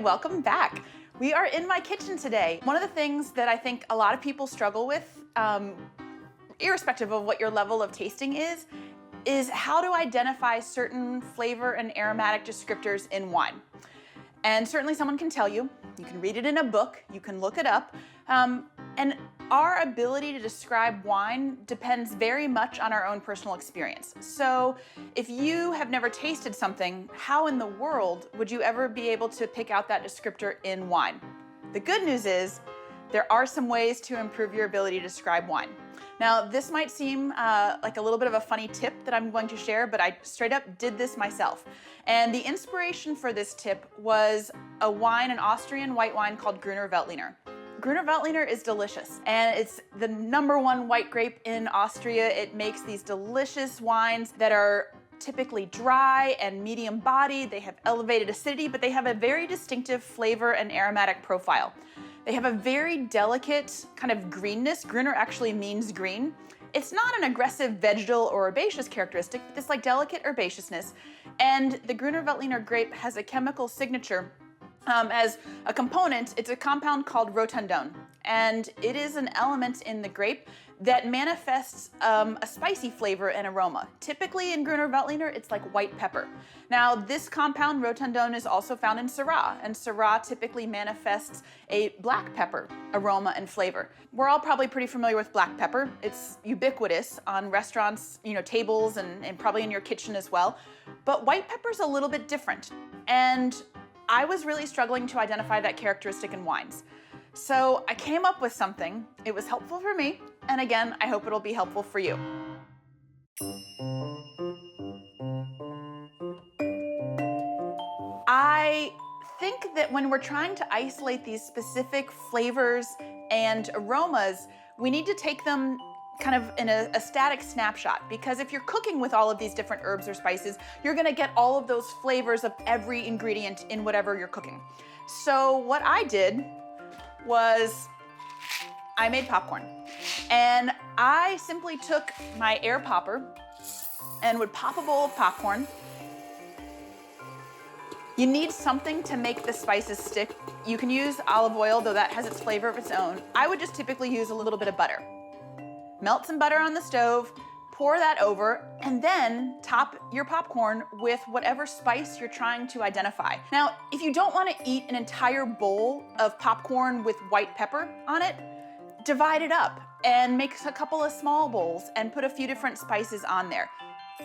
welcome back. We are in my kitchen today. One of the things that I think a lot of people struggle with, irrespective of what your level of tasting is how to identify certain flavor and aromatic descriptors in wine. And certainly someone can tell you, you can read it in a book, you can look it up, and our ability to describe wine depends very much on our own personal experience. So if you have never tasted something, how in the world would you ever be able to pick out that descriptor in wine? The good news is there are some ways to improve your ability to describe wine. Now, this might seem like a little bit of a funny tip that I'm going to share, but I straight up did this myself. And the inspiration for this tip was a wine, an Austrian white wine called Gruner Veltliner. Gruner Veltliner is delicious, and it's the #1 white grape in Austria. It makes these delicious wines that are typically dry and medium bodied. They have elevated acidity, but they have a very distinctive flavor and aromatic profile. They have a very delicate kind of greenness. Gruner actually means green. It's not an aggressive vegetal or herbaceous characteristic, but this like delicate herbaceousness. And the Gruner Veltliner grape has a chemical signature as a component. It's a compound called rotundone, and it is an element in the grape that manifests a spicy flavor and aroma. Typically in Gruner Veltliner, it's like white pepper. Now, this compound, rotundone, is also found in Syrah, and Syrah typically manifests a black pepper aroma and flavor. We're all probably pretty familiar with black pepper. It's ubiquitous on restaurants, tables, and probably in your kitchen as well. But white pepper's a little bit different, and I was really struggling to identify that characteristic in wines. So I came up with something. It was helpful for me, and again, I hope it'll be helpful for you. I think that when we're trying to isolate these specific flavors and aromas, we need to take them kind of in a static snapshot, because if you're cooking with all of these different herbs or spices, you're gonna get all of those flavors of every ingredient in whatever you're cooking. So what I did was I made popcorn, and I simply took my air popper and would pop a bowl of popcorn. You need something to make the spices stick. You can use olive oil, though that has its flavor of its own. I would just typically use a little bit of butter. Melt some butter on the stove, pour that over, and then top your popcorn with whatever spice you're trying to identify. Now, if you don't want to eat an entire bowl of popcorn with white pepper on it, divide it up and make a couple of small bowls and put a few different spices on there.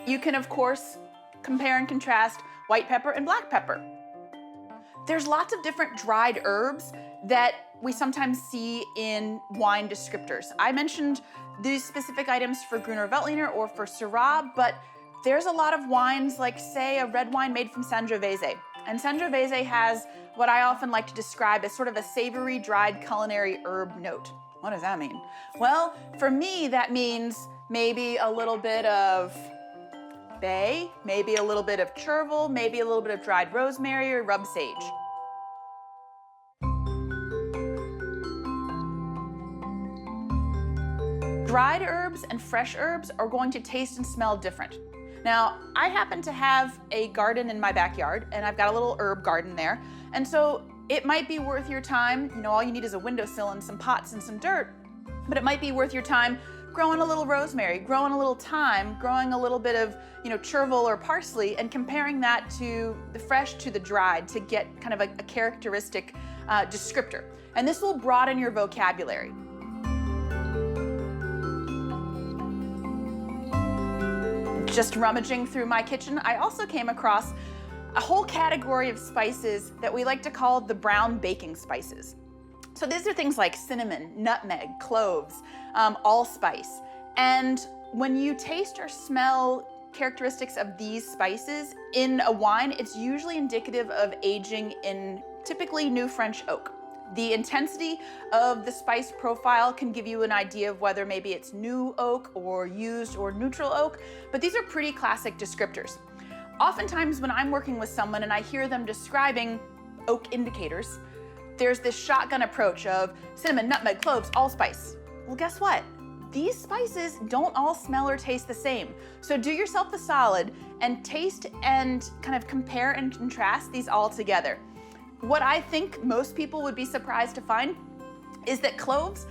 You can, of course, compare and contrast white pepper and black pepper. There's lots of different dried herbs that we sometimes see in wine descriptors. I mentioned these specific items for Gruner Veltliner or for Syrah, but there's a lot of wines, like say a red wine made from Sangiovese. And Sangiovese has what I often like to describe as sort of a savory, dried culinary herb note. What does that mean? Well, for me, that means maybe a little bit of bay, maybe a little bit of chervil, maybe a little bit of dried rosemary or rub sage. Dried herbs and fresh herbs are going to taste and smell different. Now, I happen to have a garden in my backyard, and I've got a little herb garden there, and so it might be worth your time, all you need is a windowsill and some pots and some dirt, but it might be worth your time growing a little rosemary, growing a little thyme, growing a little bit of chervil or parsley, and comparing that to the fresh to the dried to get kind of a characteristic descriptor. And this will broaden your vocabulary. Just rummaging through my kitchen, I also came across a whole category of spices that we like to call the brown baking spices. So these are things like cinnamon, nutmeg, cloves, allspice. And when you taste or smell characteristics of these spices in a wine, it's usually indicative of aging in typically new French oak. The intensity of the spice profile can give you an idea of whether maybe it's new oak or used or neutral oak, but these are pretty classic descriptors. Oftentimes when I'm working with someone and I hear them describing oak indicators, there's this shotgun approach of cinnamon, nutmeg, cloves, allspice. Well, guess what? These spices don't all smell or taste the same. So do yourself the solid and taste and kind of compare and contrast these all together. What I think most people would be surprised to find is that cloves,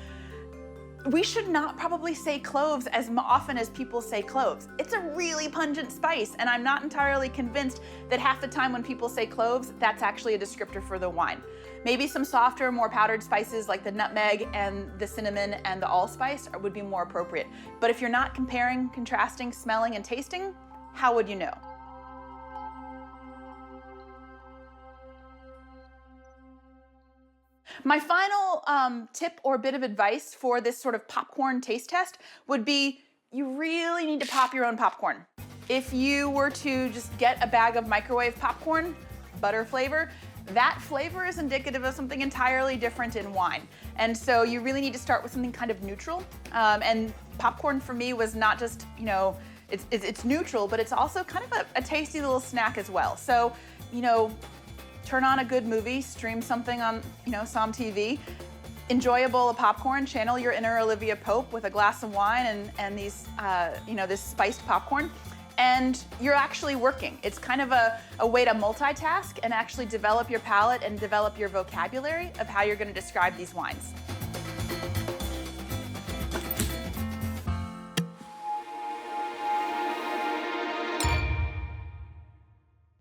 we should not probably say cloves as often as people say cloves. It's a really pungent spice, and I'm not entirely convinced that half the time when people say cloves, that's actually a descriptor for the wine. Maybe some softer, more powdered spices like the nutmeg and the cinnamon and the allspice would be more appropriate. But if you're not comparing, contrasting, smelling, and tasting, how would you know? My final tip or bit of advice for this sort of popcorn taste test would be you really need to pop your own popcorn. If you were to just get a bag of microwave popcorn, butter flavor, that flavor is indicative of something entirely different in wine. And so you really need to start with something kind of neutral. And popcorn for me was not just, you know, it's neutral, but it's also kind of a tasty little snack as well. So, you know, turn on a good movie, stream something on, you know, Somm TV, enjoy a bowl of popcorn, channel your inner Olivia Pope with a glass of wine and these, you know, this spiced popcorn, and you're actually working. It's kind of a way to multitask and actually develop your palate and develop your vocabulary of how you're going to describe these wines.